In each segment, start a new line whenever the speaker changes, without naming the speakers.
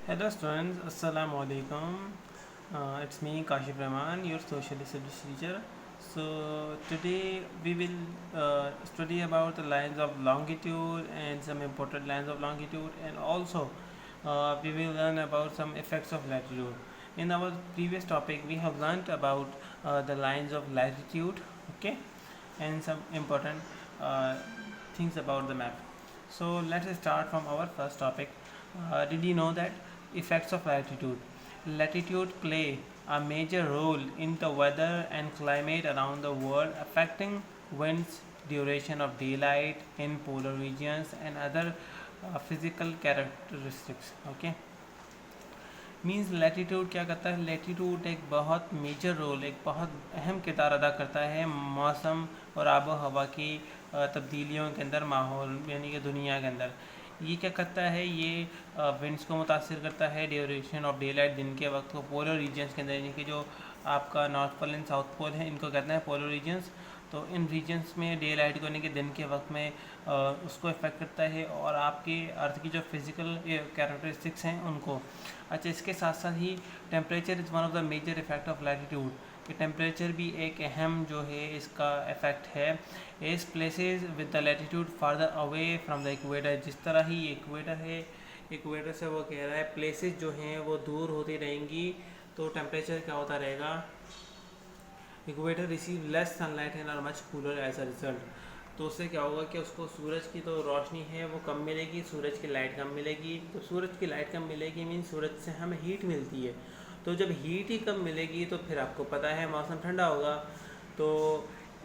Hello students, Assalamu alaikum. It's me Kashif Rahman, your social studies teacher. So today we will study about the lines of longitude and some important lines of longitude, and also we will learn about some effects of latitude. In our previous topic we have learnt about the lines of latitude, okay, and some important uh, things about the map. So let us start from our first topic. Did you know that effects of latitude? Latitude play a major role in the weather and climate around the world, affecting winds, duration of daylight in polar regions, and other physical characteristics. Okay, means latitude क्या करता है? Latitude एक बहुत major role, एक बहुत अहम किरदार अदा करता है मौसम और आबो हवा की तब्दीलियों के अंदर, माहौल यानी कि दुनिया के अंदर। ये क्या करता है? ये विंड्स को मुतासिर करता है, ड्यूरेशन ऑफ डे लाइट, दिन के वक्त को, पोलर रीजन्स के अंदर, यानी कि जो आपका north pole and south pole है, इनको कहते हैं पोलर रीजन्स। तो इन रीजन्स में डे लाइट को, यानी कि दिन के वक्त में उसको इफेक्ट करता है, और आपके अर्थ की जो फिज़िकल कैरेक्टरिस्टिक्स हैं उनको। अच्छा, इसके साथ साथ ही temperature is one of the major effect of latitude, कि टेम्परेचर भी एक अहम जो है इसका इफेक्ट है। इस places with the latitude farther away from the equator, जिस तरह ही इक्वेटर है, इक्वेटर से वो कह रहा है प्लेसेस जो हैं वो दूर होती रहेंगी, तो टेम्परेचर क्या होता रहेगा? Equator receive less sunlight and are much cooler as a result. तो उससे क्या होगा कि उसको सूरज की तो रोशनी है वो कम मिलेगी, सूरज की लाइट कम मिलेगी। तो सूरज की लाइट कम मिलेगी मीन सूरज से हमें हीट मिलती है, तो जब हीट ही कम मिलेगी तो फिर आपको पता है मौसम ठंडा होगा। तो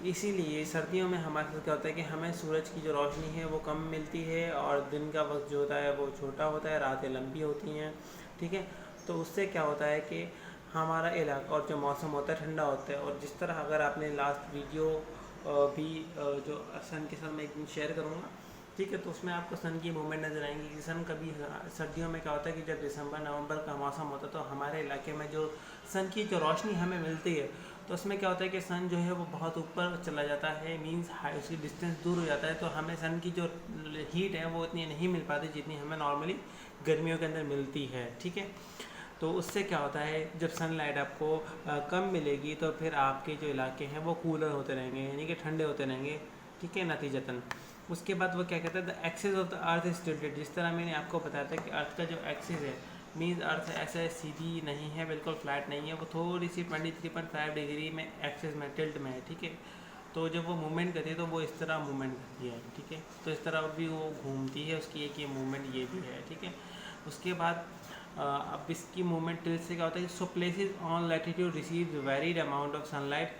इसीलिए सर्दियों में हमारे साथ क्या होता है कि हमें सूरज की जो रोशनी है वो कम मिलती है, और दिन का वक्त जो होता है वो छोटा होता है, रातें लंबी होती हैं, ठीक है। तो उससे क्या होता है कि हमारा इलाका और जो मौसम होता है ठंडा होता है। और जिस तरह अगर आपने लास्ट वीडियो भी जो सन के साथ मैं एक दिन शेयर करूँगा, ठीक है, तो उसमें आपको सन की मूवमेंट नज़र आएंगी कि सन कभी सर्दियों में क्या होता है कि जब दिसंबर नवंबर का मौसम होता है तो हमारे इलाके में जो सन की जो रोशनी हमें मिलती है, तो उसमें क्या होता है कि सन जो है वो बहुत ऊपर चला जाता है, मींस उसकी डिस्टेंस दूर हो जाता है, तो हमें सन की जो हीट है वो इतनी नहीं मिल पाती जितनी हमें नॉर्मली गर्मियों के अंदर मिलती है, ठीक है। तो उससे क्या होता है, जब सनलाइट आपको कम मिलेगी तो फिर आपके जो इलाके हैं वो कूलर होते रहेंगे, यानी कि ठंडे होते रहेंगे, ठीक है, नतीजतन। उसके बाद वो क्या कहता है, the axis of the earth is tilted. जिस तरह मैंने आपको बताया था कि अर्थ का जो एक्सिस है, मीन्स अर्थ ऐसे सीधी नहीं है, बिल्कुल फ्लैट नहीं है, वो थोड़ी सी 23.5 डिग्री में एक्सिस में टिल्ट में है, ठीक है। तो जब वो मूवमेंट करती है तो वो इस तरह मूवमेंट करती है, ठीक है। तो इस तरह भी वो घूमती है, उसकी एक ये मूवमेंट ये भी है, ठीक है। उसके बाद अब इसकी मूवमेंट टिल्ट से क्या होता है, so places on latitude receive varied amount of sunlight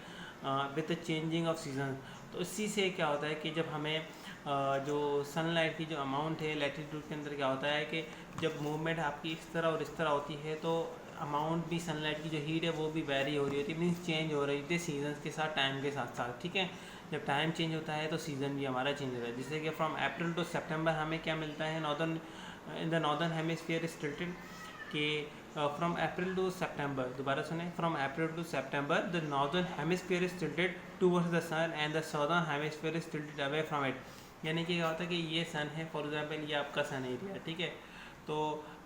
with the changing of season. तो इसी से क्या होता है कि जब हमें जो सनलाइट की जो अमाउंट है लैटीट्यूड के अंदर क्या होता है कि जब मूवमेंट आपकी इस तरह और इस तरह होती है तो अमाउंट भी सनलाइट की जो हीट है वो भी वेरी हो रही होती है, मीन्स चेंज हो रही होती है सीजन के साथ, टाइम के साथ साथ, ठीक है। जब टाइम चेंज होता है तो सीज़न भी हमारा चेंज होता है, जैसे कि फ्रॉम अप्रैल टू सितंबर हमें क्या मिलता है, northern in the northern hemisphere is tilted, कि फ्रॉम अप्रैल टू सितंबर, दोबारा सुने, from April to September the northern hemisphere is tilted towards the sun and the southern hemisphere is tilted away from it. यानी कि क्या होता है कि ये सन है, फॉर एग्जांपल ये आपका सन एरिया, ठीक है। तो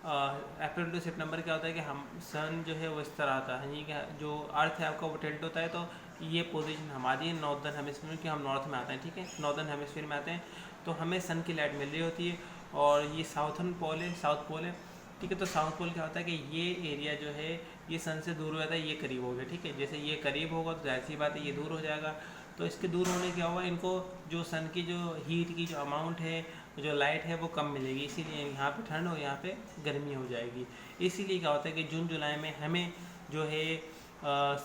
अप्रैल टू सितंबर क्या होता है कि हम सन जो है वो इस तरह आता है, यानी कि जो अर्थ है आपका वो टिल्ट होता है, तो ये पोजीशन हमारी है नॉर्दर्न हेमिस्फीयर में, कि हम नॉर्थ में आते हैं, ठीक है, नॉर्दर्न हेमिस्फीयर में आते हैं, तो हमें सन की लाइट मिल रही होती है। और ये साउथर्न पोल है, साउथ पोल है, ठीक है। तो साउथ पोल क्या होता है कि ये एरिया जो है ये सन से दूर हो जाता है, ये करीब हो गया, ठीक है। जैसे ये करीब होगा तो जाहिर सी बात है ये दूर हो जाएगा, तो इसके दूर होने क्या होगा, इनको जो सन की जो हीट की जो अमाउंट है, जो लाइट है वो कम मिलेगी, इसीलिए यहाँ पे ठंड और यहाँ पे गर्मी हो जाएगी। इसीलिए क्या होता है कि जून जुलाई में हमें जो है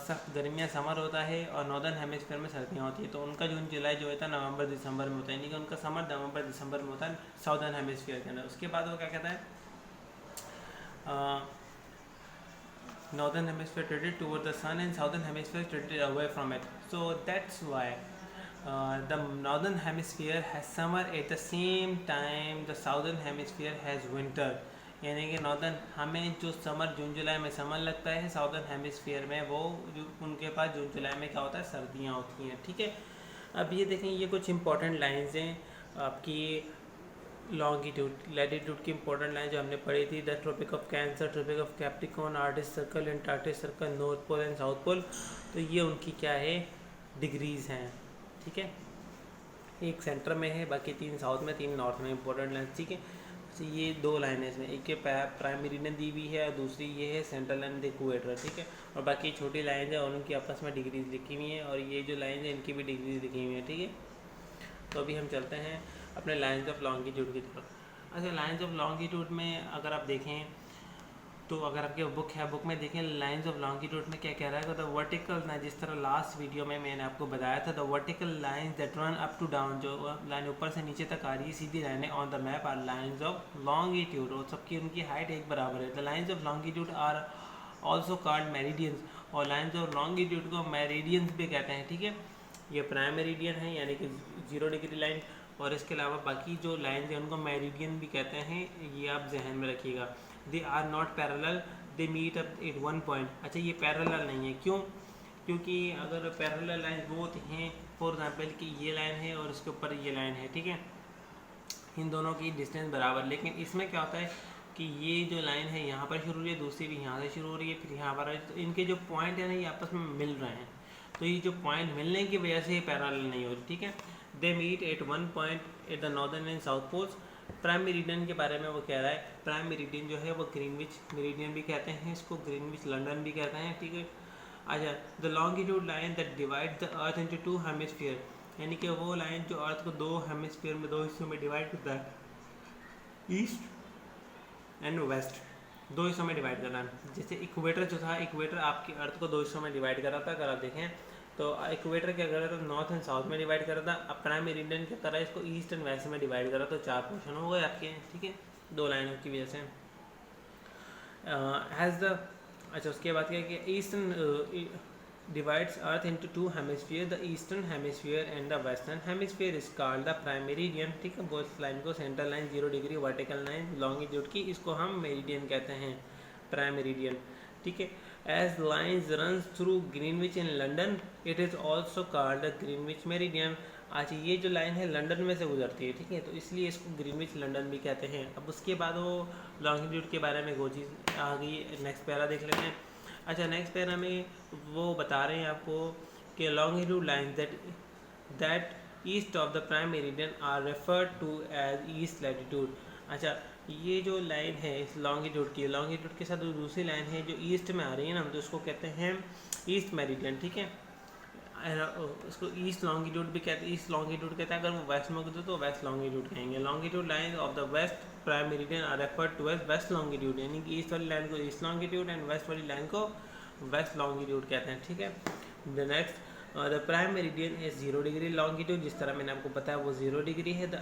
सख्त गर्मियाँ समर होता है, और नॉर्दर्न हेमिस्फीयर में सर्दियाँ होती है। तो उनका जून जुलाई जो होता है नवंबर दिसंबर में होता है, यानी कि उनका समर नवंबर दिसंबर में होता है साउदर्न हेमिस्फीयर के अंदर। उसके बाद वो क्या कहता है, northern hemisphere tilted toward the sun and southern hemisphere tilted away from it. So that's why the northern hemisphere has summer, at the same time the southern hemisphere has winter। यानी कि नॉर्दर्न हमें जो summer जून जुलाई में summer लगता है, southern hemisphere में वो जो उनके पास जून जुलाई में क्या होता है, सर्दियाँ होती हैं, ठीक है। अब ये देखें, ये कुछ इंपॉर्टेंट लाइंस हैं आपकी लॉन्गिट्यूड लैटिट्यूड की इंपॉर्टेंट लाइन जो हमने पढ़ी थी, the Tropic of Cancer, Tropic of Capricorn, Arctic Circle, Antarctic Circle, North pole and south Pole. तो ये उनकी क्या है, डिग्रीज़ हैं। ठीक है, एक सेंटर में है, बाकी 3 साउथ में, 3 नॉर्थ में इंपॉर्टेंट लाइन। ठीक है, अच्छा ये 2 लाइन है इसमें, एक के प्राइम मेरिडियन दी हुई है और दूसरी ये है सेंट्रल लाइन द इक्वेटर। ठीक है, और बाकी छोटी लाइन है और उनकी आपस में डिग्रीज लिखी हुई हैं, और ये जो लाइन है इनकी भी डिग्रीज लिखी हुई है। ठीक है, तो अभी हम चलते हैं अपने लाइंस ऑफ लॉन्गिट्यूड की तरफ। अच्छा, लाइंस ऑफ लॉन्गिट्यूड में अगर आप देखें तो अगर आपके बुक है, बुक में देखें लाइंस ऑफ लॉन्गिट्यूड में क्या कह रहा है, द वर्टिकल ना, जिस तरह लास्ट वीडियो में मैंने आपको बताया था, the vertical lines that run up to down, जो लाइन ऊपर से नीचे तक आ रही है सीधी लाइन है, on the map are lines of longitude, और सबकी उनकी हाइट एक बराबर है। The lines of longitude are also called meridians, और लाइंस ऑफ लॉन्गिट्यूड को मेरिडियंस भी कहते हैं। ठीक है, ये प्राइम मेरिडियन है यानी कि 0 डिग्री लाइन, और इसके अलावा बाकी जो लाइन है उनको मेरिडियन भी कहते हैं, ये आप जहन में रखिएगा। They are not parallel, they meet up at 1 point. अच्छा, ये पैरेलल नहीं है, क्यों? क्योंकि अगर पैरेलल लाइन वो हैं, फॉर एग्जांपल कि ये लाइन है और इसके ऊपर ये लाइन है, ठीक है, इन दोनों की डिस्टेंस बराबर, लेकिन इसमें क्या होता है कि ये जो लाइन है यहाँ पर शुरू हो रही है, दूसरी भी यहाँ से शुरू हो रही है, फिर यहाँ पर, तो इनके जो पॉइंट है ना ये आपस में मिल रहे हैं, तो ये जो पॉइंट मिलने की वजह से पैरेलल नहीं हो रही। ठीक है, they meet at 1 point at the northern and south poles. Prime meridian के बारे में वो कह रहा है, प्राइम मेरिडियन जो है वो ग्रीनविच मेरिडियन भी कहते हैं, इसको ग्रीनविच लंदन भी कहते हैं। ठीक है, अच्छा, the longitude line that divide the earth into 2 hemisphere, यानी कि वो लाइन जो अर्थ को 2 हेमिस्फीयर में, 2 हिस्सों में डिवाइड करता है, ईस्ट एंड वेस्ट, 2 हिस्सों में डिवाइड करना है। जैसे इक्वेटर जो था, इक्वेटर आपकी अर्थ को 2 हिस्सों में डिवाइड कर रहा था, अगर आप देखें तो इक्वेटर क्या कर रहा था, नॉर्थ एंड साउथ में डिवाइड कर रहा था। अब प्राइम मेरिडियन की तरह इसको ईस्ट एंड वेस्ट में डिवाइड कर रहा था, तो 4 पोर्शन हो गए आपके। ठीक है, 2 लाइनों की वजह से हैज़ द, अच्छा उसके बाद क्या है कि eastern divides earth into 2 hemispheres, the eastern hemisphere and the western hemisphere is called the prime meridian। ठीक है, वो इस लाइन को central line 0 degree vertical line longitude की, इसको हम मेरिडियन कहते हैं, प्राइम मेरिडियन। ठीक है, as lines runs through Greenwich in London, it is also called the Greenwich meridian। अच्छा, ये जो लाइन है लंदन में से गुजरती है, ठीक है, तो इसलिए इसको ग्रीनविच लंदन भी कहते हैं। अब उसके बाद वो लॉन्गिट्यूड के बारे में वो चीज़ आ गई, नेक्स्ट पैरा देख लेते हैं। अच्छा, नेक्स्ट पैरा में वो बता रहे हैं आपको कि longitude line that east of the prime meridian are referred to as east latitude. अच्छा, ये जो लाइन है इस लॉन्गिट्यूड की, लॉन्गिट्यूड के साथ जो दूसरी लाइन है जो ईस्ट में आ रही है ना, तो उसको कहते हैं ईस्ट मेरिडियन। ठीक है, उसको ईस्ट लॉन्गिट्यूड भी कहते हैं, ईस्ट लॉन्गिट्यूड कहते हैं, अगर वो वेस्ट में गुजरे तो वेस्ट लॉन्गिट्यूड कहेंगे। Longitude line of the west prime meridian are referred to as west longitude, यानी कि ईस्ट वाली लाइन को ईस्ट लॉन्गिट्यूड एंड वेस्ट वाली लाइन को वेस्ट लॉन्गिट्यूड कहते हैं। ठीक है, the next the prime meridian is 0 degree longitude, जिस तरह मैंने आपको बताया वो 0 डिग्री है। The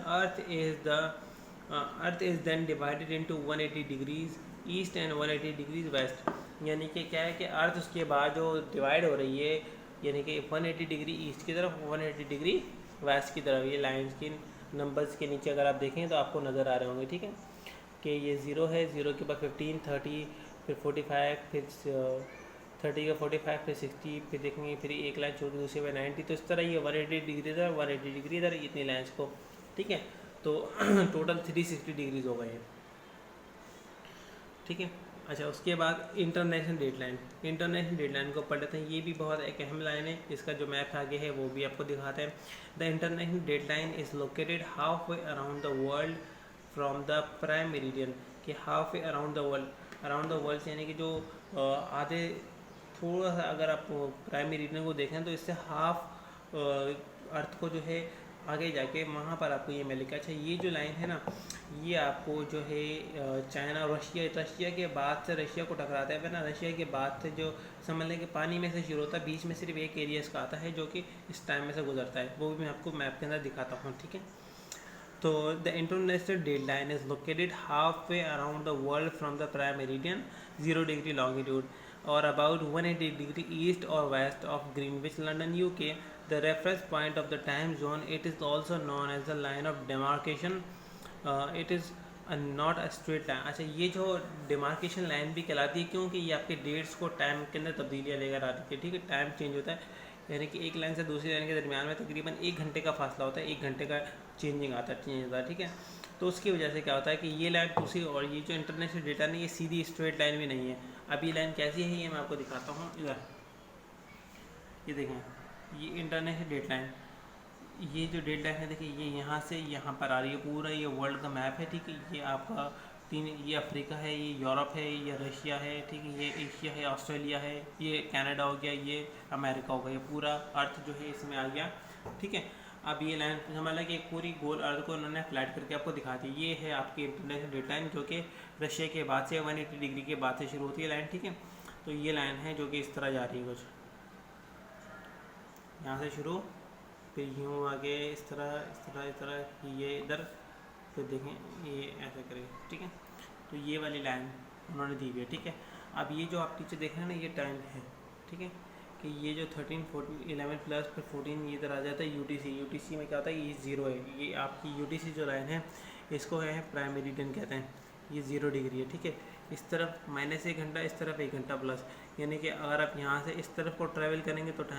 earth is then divided into 180 degrees east and 180 degrees waste, यानी कि क्या है कि अर्थ उसके बाद जो डिवाइड हो रही है, यानी कि 180 डिग्री ईस्ट की तरफ, 180 डिग्री वेस्ट की तरफ। ये लाइन्स की नंबर्स के नीचे अगर आप देखें तो आपको नज़र आ रहे होंगे। ठीक है, कि ये 0 है, 0 के बाद 15, 30, फिर 45, फिर 30 का 45, फिर 60, फिर देखेंगे फिर एक लाइन छोड़ दूसरे में 90, तो इस तरह ये 180 डिग्री इधर, 180 डिग्री इधर, इतनी लाइन्स को। ठीक है, तो टोटल 360 डिग्रीज हो गए हैं। ठीक है, अच्छा उसके बाद इंटरनेशनल डेडलाइन, इंटरनेशनल डेडलाइन को पढ़ लेते हैं। ये भी बहुत एक अहम लाइन है, इसका जो मैप आगे है वो भी आपको दिखाते हैं। The international deadline is located half way around the world from the prime meridian, कि half way around the world यानी कि जो आधे, थोड़ा सा अगर आप प्राइम मेरिडियन को देखें तो इससे हाफ अर्थ को जो है आगे जाके वहाँ पर आपको ये मिलेगा। अच्छा, ये जो लाइन है ना, ये आपको जो है चाइना और रशिया के बाद से रशिया को टकराता है ना, रशिया के बाद से जो समझ लें कि पानी में से शुरू होता है, बीच में सिर्फ एक एरिया इसका आता है जो कि इस टाइम में से गुजरता है, वो भी मैं आपको मैप के अंदर दिखाता हूँ। ठीक है, तो the international deadline is located half way around the world from the prime meridian 0 degree longitude और अबाउट 180 डिग्री ईस्ट और west of Greenwich London UK. The reference point of the time zone, it is also known as the line of demarcation. It is not a straight line। अच्छा, ये जो demarcation line भी कहलाती है क्योंकि ये आपके डेट्स को टाइम के अंदर तब्दीलियाँ लेकर आती है। ठीक है, टाइम चेंज होता है, यानी कि एक लाइन से दूसरी लाइन के दरमियान में तकरीबन 1 घंटे का फासला होता है, 1 घंटे का चेंज आता है। ठीक है, तो उसकी वजह से क्या होता है कि ये लाइन दूसरी, और ये जो इंटरनेशनल डेटा है ये सीधी स्ट्रेट लाइन भी नहीं है। अब ये लाइन कैसी है ये मैं आपको दिखाता हूँ। इधर ये देखें, ये इंटरनेशनल डेट लाइन, ये जो डेट लाइन है देखिए ये यहाँ से यहाँ पर आ रही है, पूरा ये वर्ल्ड का मैप है, ठीक है। ये आपका तीन, ये अफ्रीका है, ये यूरोप है, ये रशिया है, ठीक है, ये एशिया है, ऑस्ट्रेलिया है, ये कनाडा हो गया, ये अमेरिका हो गया, ये पूरा अर्थ जो है इसमें आ गया, ठीक है। अब ये लाइन समझ लें कि एक पूरी गोल अर्थ को उन्होंने फ्लैट करके आपको दिखा दी। ये है आपकी इंटरनेशनल डेट लाइन जो कि रशिया के बाद से 180 डिग्री के बाद से शुरू होती है लाइन, ठीक है। तो ये लाइन है जो कि इस तरह जा रही है, कुछ यहाँ से शुरू, फिर यूँ आगे इस तरह इस तरह इस तरह, ये इधर, फिर देखें ये ऐसे करें, ठीक है। तो ये वाली लाइन उन्होंने दी हुई है, ठीक है। अब ये जो आप नीचे देख रहे हैं ना ये टाइम है, ठीक है, कि ये जो 13, 14, 11 प्लस फिर 14 ये इधर आ जाता है यूटीसी। यूटीसी में क्या होता है, ये 0 है, ये आपकी यूटीसी जो लाइन है इसको है प्राइम मेरिडियन कहते हैं। ये 0 डिग्री है, ठीक है। इस तरफ -1 घंटा, इस तरफ 1 घंटा प्लस, यानी कि अगर आप यहाँ से इस तरफ को ट्रैवल करेंगे तो टाइम